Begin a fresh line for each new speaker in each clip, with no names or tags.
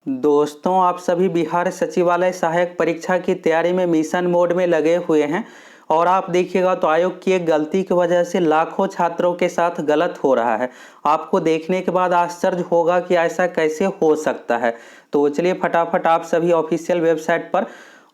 दोस्तों, आप सभी बिहार सचिवालय सहायक परीक्षा की तैयारी में मिशन मोड में लगे हुए हैं और आप देखिएगा तो आयोग की एक गलती की वजह से लाखों छात्रों के साथ गलत हो रहा है। आपको देखने के बाद आश्चर्य होगा कि ऐसा कैसे हो सकता है। तो चलिए फटाफट आप सभी ऑफिशियल वेबसाइट पर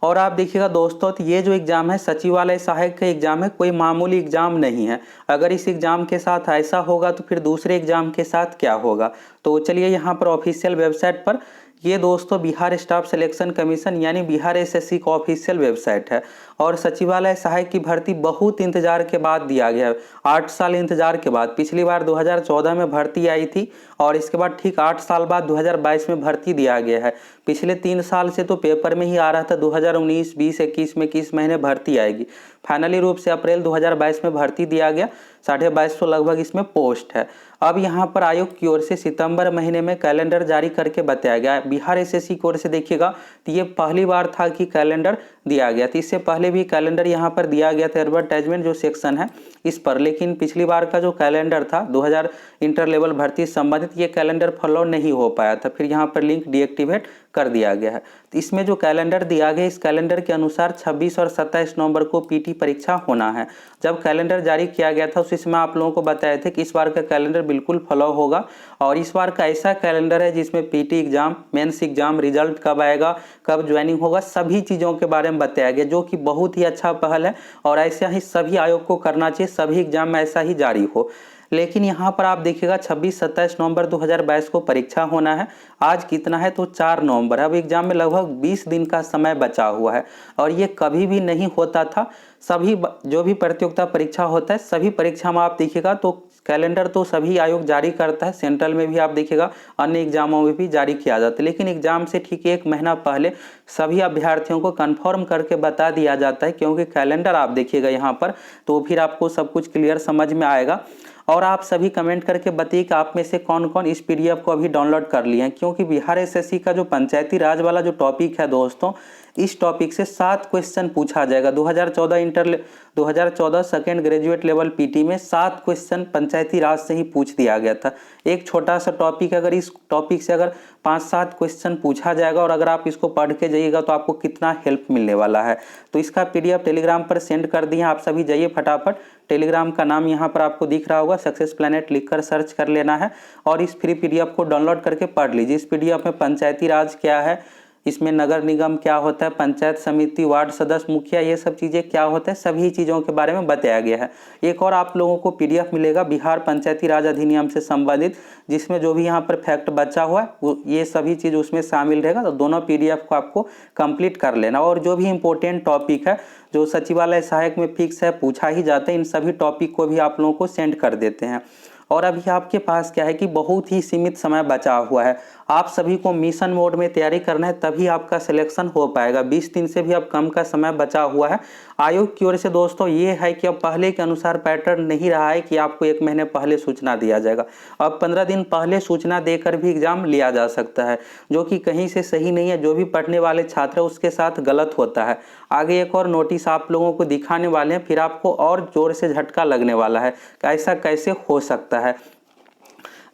और आप देखिएगा दोस्तों, तो ये जो एग्ज़ाम है सचिवालय सहायक का एग्ज़ाम है, कोई मामूली एग्ज़ाम नहीं है। अगर इस एग्ज़ाम के साथ ऐसा होगा तो फिर दूसरे एग्ज़ाम के साथ क्या होगा। तो चलिए यहाँ पर ऑफिशियल वेबसाइट पर ये दोस्तों बिहार स्टाफ सिलेक्शन कमीशन यानी बिहार एसएससी का ऑफिशियल वेबसाइट है और सचिवालय सहायक की भर्ती बहुत इंतजार के बाद दिया गया है। 8 साल इंतजार के बाद, पिछली बार 2014 में भर्ती आई थी और इसके बाद ठीक 8 साल बाद 2022 में भर्ती दिया गया है। पिछले 3 साल से तो पेपर में ही आ रहा था 2019, 20, 21 में किस महीने भर्ती आएगी। फाइनली रूप से अप्रैल 2022 में भर्ती दिया गया। 2250 लगभग इसमें पोस्ट है। अब यहाँ पर आयोग की ओर से सितंबर महीने में कैलेंडर जारी करके बताया गया। बिहार एसएससी की ओर से देखिएगा तो ये पहली बार था कि कैलेंडर दिया गया था। इससे पहले भी कैलेंडर यहाँ पर दिया गया था, एडवर्टाइजमेंट जो सेक्शन है इस पर, लेकिन पिछली बार का जो कैलेंडर था 2000 इंटर लेवल भर्ती संबंधित ये कैलेंडर फॉलो नहीं हो पाया था। फिर यहाँ पर लिंक डीएक्टिवेट कर दिया गया है। तो इसमें जो कैलेंडर दिया गया इस कैलेंडर के अनुसार 26 और 27 नवंबर को पीटी परीक्षा होना है। जब कैलेंडर जारी किया गया था उस समय आप लोगों को बताए थे कि इस बार का कैलेंडर बिल्कुल फॉलो होगा और इस बार का ऐसा कैलेंडर है जिसमें PT exam, mains exam, result कब आएगा, कब ज्वाइनिंग होगा, सभी चीज़ों के बारे में बताया गया, जो कि बहुत ही अच्छा पहल है और ऐसा ही सभी आयोग को करना चाहिए, सभी एग्जाम में ऐसा ही जारी हो। लेकिन यहाँ पर आप देखिएगा 26-27 नवंबर 2022 को परीक्षा होना है। आज कितना है तो 4 नवंबर है। अब एग्जाम में लगभग 20 दिन का समय बचा हुआ है और ये कभी भी नहीं होता था। सभी जो भी प्रतियोगिता परीक्षा होता है सभी परीक्षा में आप देखिएगा तो कैलेंडर तो सभी आयोग जारी करता है। सेंट्रल में भी आप देखिएगा, अन्य एग्जामों में भी जारी किया जाता है, लेकिन एग्जाम से ठीक 1 महीना पहले सभी अभ्यर्थियों को कंफर्म करके बता दिया जाता है, क्योंकि कैलेंडर आप देखिएगा यहाँ पर तो फिर आपको सब कुछ क्लियर समझ में आएगा। और आप सभी कमेंट करके बताइए कि आप में से कौन कौन इस पीडीएफ को अभी डाउनलोड कर लिए हैं, क्योंकि बिहार एसएससी का जो पंचायती राज वाला जो टॉपिक है दोस्तों, इस टॉपिक से 7 क्वेश्चन पूछा जाएगा। 2014 सेकेंड ग्रेजुएट लेवल पीटी में 7 क्वेश्चन पंचायती राज से ही पूछ दिया गया था। एक छोटा सा टॉपिक, अगर इस टॉपिक से अगर 5-7 क्वेश्चन पूछा जाएगा और अगर आप इसको पढ़ के जाइएगा तो आपको कितना हेल्प मिलने वाला है। तो इसका पीडीएफ टेलीग्राम पर सेंड कर दिए, आप सभी जाइए फटाफट। टेलीग्राम का नाम यहाँ पर आपको दिख रहा होगा, सक्सेस प्लैनेट लिखकर सर्च कर लेना है और इस फ्री पीडीएफ को डाउनलोड करके पढ़ लीजिए। इस पीडीएफ में पंचायती राज क्या है, इसमें नगर निगम क्या होता है, पंचायत समिति, वार्ड सदस्य, मुखिया, ये सब चीज़ें क्या होता है, सभी चीज़ों के बारे में बताया गया है। एक और आप लोगों को पीडीएफ मिलेगा बिहार पंचायती राज अधिनियम से संबंधित, जिसमें जो भी यहाँ पर फैक्ट बचा हुआ है वो ये सभी चीज़ उसमें शामिल रहेगा। तो दोनों पीडीएफ को आपको कंप्लीट कर लेना और जो भी इंपॉर्टेंट टॉपिक है जो सचिवालय सहायक में फिक्स है, पूछा ही जाता है, इन सभी टॉपिक को भी आप लोगों को सेंड कर देते हैं। और अभी आपके पास क्या है कि बहुत ही सीमित समय बचा हुआ है। आप सभी को मिशन मोड में तैयारी करना है, तभी आपका सिलेक्शन हो पाएगा। 20 दिन से भी अब कम का समय बचा हुआ है। आयोग की ओर से दोस्तों ये है कि अब पहले के अनुसार पैटर्न नहीं रहा है कि आपको 1 महीने पहले सूचना दिया जाएगा। अब 15 दिन पहले सूचना देकर भी एग्जाम लिया जा सकता है, जो कि कहीं से सही नहीं है। जो भी पढ़ने वाले छात्र है उसके साथ गलत होता है। आगे एक और नोटिस आप लोगों को दिखाने वाले हैं, फिर आपको और जोर से झटका लगने वाला है कि ऐसा कैसे हो सकता है।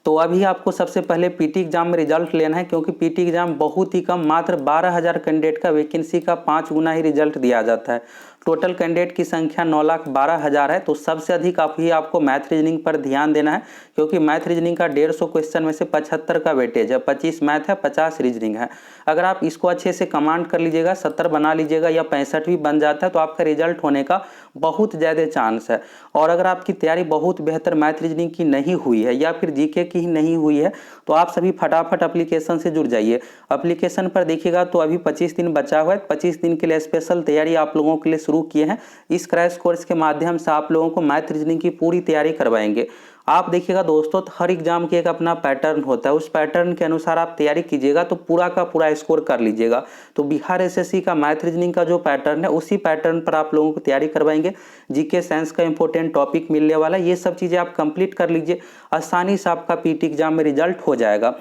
तो अभी आपको सबसे पहले पीटी एग्जाम में रिजल्ट लेना है, क्योंकि पीटी एग्जाम बहुत ही कम, मात्र 12,000 कैंडिडेट का वैकेंसी का 5 गुना ही रिजल्ट दिया जाता है। टोटल कैंडिडेट की संख्या 9,12,000 है। तो सबसे अधिक आपको मैथ रीजनिंग पर ध्यान देना है, क्योंकि मैथ रीजनिंग का 150 क्वेश्चन में से 75 का वेटेज है, 25 मैथ है, 50 रीजनिंग है। अगर आप इसको अच्छे से कमांड कर लीजिएगा, 70 बना लीजिएगा या 65 भी बन जाता है तो आपका रिजल्ट होने का बहुत ज़्यादा चांस है। और अगर आपकी तैयारी बहुत बेहतर मैथ रीजनिंग की नहीं हुई है या फिर जीके की ही नहीं हुई है तो आप सभी फटाफट एप्लीकेशन से जुड़ जाइए। एप्लीकेशन पर देखिएगा तो अभी 25 दिन बचा हुआ है। 25 दिन के लिए स्पेशल तैयारी आप लोगों के लिए शुरू किए हैं। इस क्रैश कोर्स के माध्यम से आप लोगों को मैथ रीजनिंग की पूरी तैयारी करवाएंगे। आप देखिएगा दोस्तों, हर एग्जाम के एक अपना पैटर्न होता है, उस पैटर्न के अनुसार आप तैयारी कीजिएगा तो पूरा का पूरा स्कोर कर लीजिएगा। तो बिहार एसएससी का मैथ रीजनिंग का जो पैटर्न है उसी पैटर्न पर आप लोगों को तैयारी करवाएंगे। जीके साइंस का इंपॉर्टेंट टॉपिक मिलने वाला है, ये सब चीज़ें आप कंप्लीट कर लीजिए, आसानी से आपका पीटी एग्जाम में रिजल्ट हो जाएगा।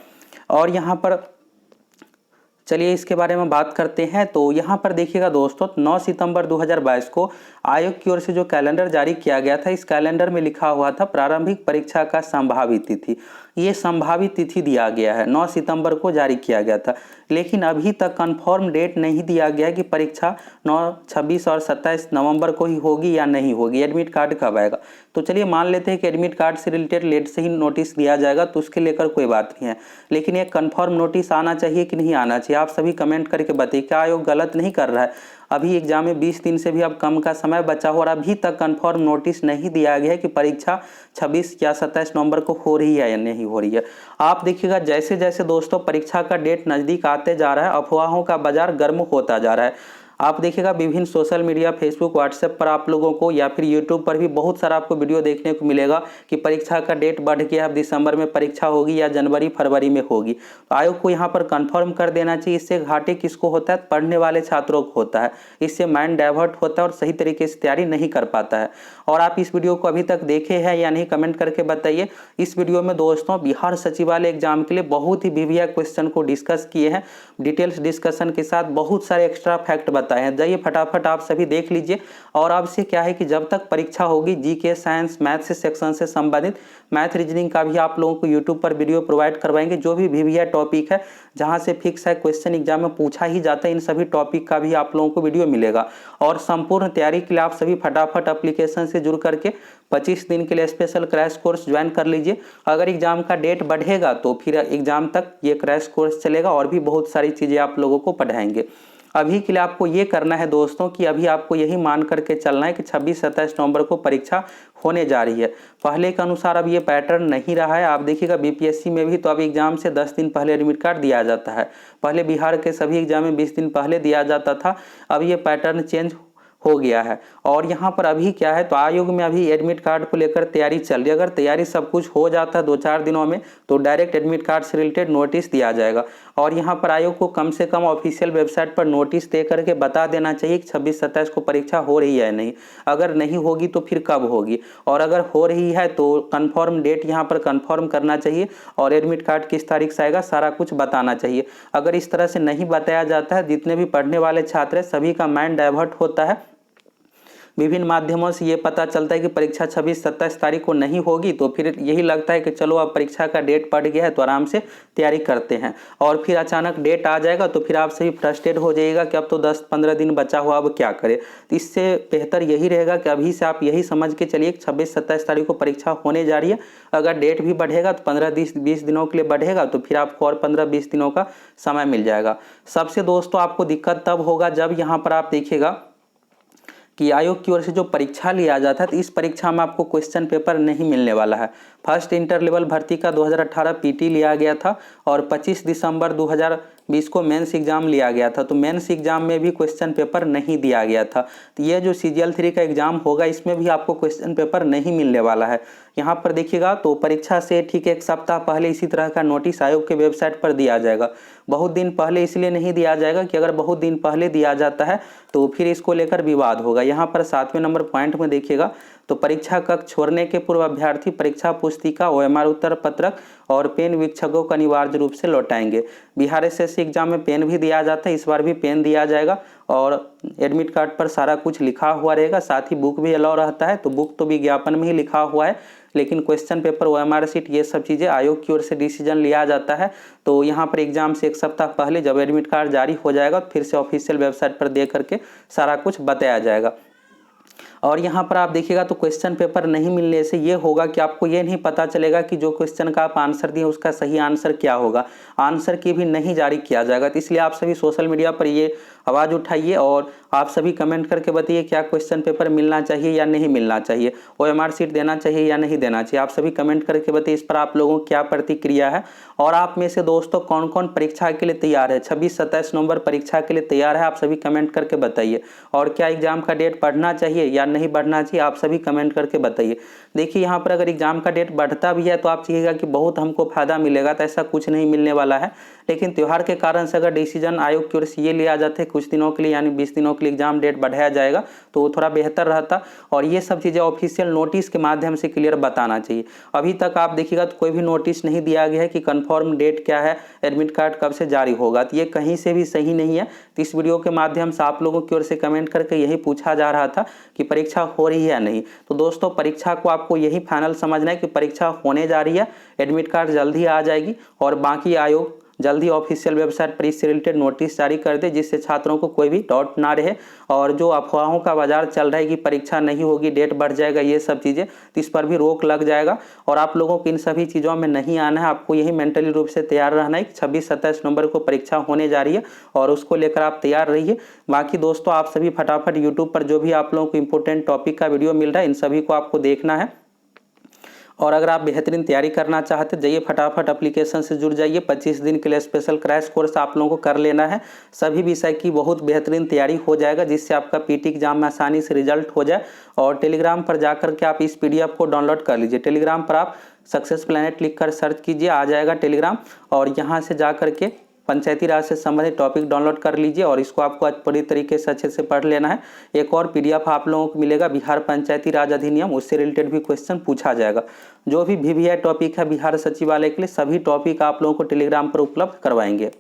और यहाँ पर चलिए इसके बारे में बात करते हैं। तो यहाँ पर देखिएगा दोस्तों, 9 सितंबर 2022 को आयोग की ओर से जो कैलेंडर जारी किया गया था, इस कैलेंडर में लिखा हुआ था प्रारंभिक परीक्षा का संभावित तिथि। ये संभावित तिथि दिया गया है, 9 सितंबर को जारी किया गया था, लेकिन अभी तक कंफर्म डेट नहीं दिया गया कि परीक्षा 9, 26 और 27 नवंबर को ही होगी या नहीं होगी, एडमिट कार्ड कब आएगा। तो चलिए मान लेते हैं कि एडमिट कार्ड से रिलेटेड लेट से ही नोटिस दिया जाएगा, तो उसके लेकर कोई बात नहीं है, लेकिन एक कंफर्म नोटिस आना चाहिए कि नहीं आना चाहिए। आप सभी कमेंट करके बताइए, क्या आयोग गलत नहीं कर रहा है? अभी एग्जाम में 20 दिन से भी अब कम का समय बचा हो और अभी तक कंफर्म नोटिस नहीं दिया गया है कि परीक्षा 26 या 27 नवंबर को हो रही है या नहीं हो रही है। आप देखिएगा जैसे जैसे दोस्तों परीक्षा का डेट नज़दीक आते जा रहा है, अफवाहों का बाजार गर्म होता जा रहा है। आप देखिएगा विभिन्न सोशल मीडिया, फेसबुक, व्हाट्सएप पर आप लोगों को या फिर यूट्यूब पर भी बहुत सारा आपको वीडियो देखने को मिलेगा कि परीक्षा का डेट बढ़ गया, अब दिसंबर में परीक्षा होगी या जनवरी फरवरी में होगी। तो आयोग को यहाँ पर कंफर्म कर देना चाहिए। इससे घाटे किसको होता है? पढ़ने वाले छात्रों को होता है। इससे माइंड डाइवर्ट होता है और सही तरीके से तैयारी नहीं कर पाता है। और आप इस वीडियो को अभी तक देखे हैं या नहीं, कमेंट करके बताइए। इस वीडियो में दोस्तों बिहार सचिवालय एग्जाम के लिए बहुत ही वीवीआई क्वेश्चन को डिस्कस किए हैं, डिटेल्स डिस्कशन के साथ बहुत सारे एक्स्ट्रा फैक्ट बताए हैं। जाइए फटाफट आप सभी देख लीजिए। और आपसे क्या है कि जब तक परीक्षा होगी जीके, साइंस, मैथ से सेक्शन से संबंधित मैथ रीजनिंग का भी आप लोगों को यूट्यूब पर वीडियो प्रोवाइड करवाएंगे। जो भी वीवीआई टॉपिक है जहां से फिक्स है क्वेश्चन एग्जाम में पूछा ही जाता है, इन सभी टॉपिक का भी आप लोगों को वीडियो मिलेगा। और संपूर्ण तैयारी के लिए आप सभी फटाफट एप्लीकेशन से जुड़ करके 25 दिन के लिए स्पेशल क्रैश कोर्स ज्वाइन कर लीजिए। अगर एग्जाम का डेट बढ़ेगा तो फिर एग्जाम तक ये क्रैश कोर्स चलेगा और भी बहुत सारी चीज़ें आप लोगों को पढ़ाएंगे। अभी के लिए आपको ये करना है दोस्तों कि अभी आपको यही मान करके चलना है कि 26-27 नवंबर को परीक्षा होने जा रही है। पहले के अनुसार अब ये पैटर्न नहीं रहा है। आप देखिएगा बीपीएससी में भी तो अब एग्जाम से 10 दिन पहले एडमिट कार्ड दिया जाता है। पहले बिहार के सभी एग्जाम में 20 दिन पहले दिया जाता था। अब ये पैटर्न चेंज हो गया है। और यहाँ पर अभी क्या है, तो आयोग में अभी एडमिट कार्ड को लेकर तैयारी चल रही है। अगर तैयारी सब कुछ हो जाता है 2-4 दिनों में तो डायरेक्ट एडमिट कार्ड से रिलेटेड नोटिस दिया जाएगा। और यहाँ पर आयोग को कम से कम ऑफिशियल वेबसाइट पर नोटिस दे करके बता देना चाहिए कि 26-27 को परीक्षा हो रही है या नहीं। अगर नहीं होगी तो फिर कब होगी, और अगर हो रही है तो कन्फर्म डेट यहाँ पर कन्फर्म करना चाहिए और एडमिट कार्ड किस तारीख से आएगा सारा कुछ बताना चाहिए। अगर इस तरह से नहीं बताया जाता है, जितने भी पढ़ने वाले छात्र हैं सभी का माइंड डाइवर्ट होता है। विभिन्न माध्यमों से ये पता चलता है कि परीक्षा 26-27 तारीख को नहीं होगी, तो फिर यही लगता है कि चलो अब परीक्षा का डेट पड़ गया है तो आराम से तैयारी करते हैं। और फिर अचानक डेट आ जाएगा तो फिर आप सभी फ्रस्ट्रेट हो जाइएगा कि अब तो 10-15 दिन बचा हुआ, अब क्या करें। तो इससे बेहतर यही रहेगा कि अभी से आप यही समझ के चलिए कि 26-27 तारीख को परीक्षा होने जा रही है। अगर डेट भी बढ़ेगा तो 15-20 दिनों के लिए बढ़ेगा, तो फिर आपको और 15-20 दिनों का समय मिल जाएगा। सबसे दोस्तों आपको दिक्कत तब होगा जब यहाँ पर आप देखिएगा कि आयोग की ओर से जो परीक्षा लिया जाता है तो इस परीक्षा में आपको क्वेश्चन पेपर नहीं मिलने वाला है। फर्स्ट इंटर लेवल भर्ती का 2018 पीटी लिया गया था और 25 दिसंबर 2020 को मेंस एग्जाम लिया गया था। तो मेंस एग्जाम में भी क्वेश्चन पेपर नहीं दिया गया था। तो ये जो CGL 3 का एग्जाम होगा इसमें भी आपको क्वेश्चन पेपर नहीं मिलने वाला है। यहाँ पर देखिएगा तो परीक्षा से ठीक एक सप्ताह पहले इसी तरह का नोटिस आयोग के वेबसाइट पर दिया जाएगा। बहुत दिन पहले इसलिए नहीं दिया जाएगा कि अगर बहुत दिन पहले दिया जाता है तो फिर इसको लेकर विवाद होगा। यहाँ पर 7वें नंबर पॉइंट में देखिएगा तो परीक्षा कक्ष छोड़ने के पूर्व अभ्यर्थी परीक्षा पुस्तिका, OMR उत्तर पत्रक और पेन वीक्षकों को अनिवार्य रूप से लौटाएंगे। बिहार SSC एग्जाम में पेन भी दिया जाता है, इस बार भी पेन दिया जाएगा और एडमिट कार्ड पर सारा कुछ लिखा हुआ रहेगा। साथ ही बुक भी अलाउ रहता है, तो बुक तो विज्ञापन में ही लिखा हुआ है, लेकिन क्वेश्चन पेपर, OMR शीट, ये सब चीज़ें आयोग की ओर से डिसीजन लिया जाता है। तो यहाँ पर एग्जाम से एक सप्ताह पहले जब एडमिट कार्ड जारी हो जाएगा तो फिर से ऑफिशियल वेबसाइट पर दे करके सारा कुछ बताया जाएगा। और यहाँ पर आप देखिएगा तो क्वेश्चन पेपर नहीं मिलने से ये होगा कि आपको ये नहीं पता चलेगा कि जो क्वेश्चन का आप आंसर दिए उसका सही आंसर क्या होगा। आंसर की भी नहीं जारी किया जाएगा। तो इसलिए आप सभी सोशल मीडिया पर ये आवाज़ उठाइए और आप सभी कमेंट करके बताइए क्या क्वेश्चन पेपर मिलना चाहिए या नहीं मिलना चाहिए, OMR शीट देना चाहिए या नहीं देना चाहिए। आप सभी कमेंट करके बताइए इस पर आप लोगों की क्या प्रतिक्रिया है। और आप में से दोस्तों कौन कौन परीक्षा के लिए तैयार है, 26-27 नवंबर परीक्षा के लिए तैयार है, आप सभी कमेंट करके बताइए। और क्या एग्जाम का डेट बढ़ना चाहिए या नहीं बढ़ना चाहिए, आप सभी कमेंट करके बताइए। देखिए यहाँ पर अगर एग्जाम का डेट बढ़ता भी है तो आप चाहिएगा कि बहुत हमको फायदा मिलेगा, तो ऐसा कुछ नहीं मिलने वाला है। लेकिन त्यौहार के कारण से अगर डिसीजन आयोग की ओर से ये लिया जाता है कुछ दिनों के लिए यानी 20 दिनों के लिए एग्जाम डेट बढ़ाया जाएगा तो वो थोड़ा बेहतर रहता, और ये सब चीज़ें ऑफिशियल नोटिस के माध्यम से क्लियर बताना चाहिए। अभी तक आप देखिएगा तो कोई भी नोटिस नहीं दिया गया है कि कंफर्म डेट क्या है, एडमिट कार्ड कब से जारी होगा, तो ये कहीं से भी सही नहीं है। तो इस वीडियो के माध्यम से आप लोगों की ओर से कमेंट करके यही पूछा जा रहा था कि परीक्षा हो रही है या नहीं। तो दोस्तों परीक्षा को आपको यही फाइनल समझना है कि परीक्षा होने जा रही है, एडमिट कार्ड जल्दी आ जाएगी, और बाकी आयोग जल्दी ऑफिशियल वेबसाइट पर इससे रिलेटेड नोटिस जारी कर दे, जिससे छात्रों को कोई भी डाउट ना रहे। और जो अफवाहों का बाजार चल रहा है कि परीक्षा नहीं होगी, डेट बढ़ जाएगा, ये सब चीज़ें, तो इस पर भी रोक लग जाएगा। और आप लोगों को इन सभी चीज़ों में नहीं आना है, आपको यही मेंटली रूप से तैयार रहना है कि 26-27 नवंबर को परीक्षा होने जा रही है, और उसको लेकर आप तैयार रहिए। बाकी दोस्तों आप सभी फटाफट यूट्यूब पर जो भी आप लोगों को इंपॉर्टेंट टॉपिक का वीडियो मिल रहा है, इन सभी को आपको देखना है। और अगर आप बेहतरीन तैयारी करना चाहते हैं, जाइए फटाफट एप्लीकेशन से जुड़ जाइए। 25 दिन के लिए स्पेशल क्रैश कोर्स आप लोगों को कर लेना है। सभी विषय की बहुत बेहतरीन तैयारी हो जाएगा, जिससे आपका पीटी एग्जाम में आसानी से रिजल्ट हो जाए। और टेलीग्राम पर जाकर के आप इस पीडीएफ को डाउनलोड कर लीजिए। टेलीग्राम पर आप सक्सेस प्लैनेट लिखकर सर्च कीजिए, आ जाएगा टेलीग्राम, और यहाँ से जाकर के पंचायती राज से संबंधित टॉपिक डाउनलोड कर लीजिए, और इसको आपको आज पूरी तरीके से अच्छे से पढ़ लेना है। एक और पीडीएफ आप लोगों को मिलेगा बिहार पंचायती राज अधिनियम, उससे रिलेटेड भी क्वेश्चन पूछा जाएगा। जो भी वीवीआई टॉपिक है बिहार सचिवालय के लिए, सभी टॉपिक आप लोगों को टेलीग्राम पर उपलब्ध करवाएंगे।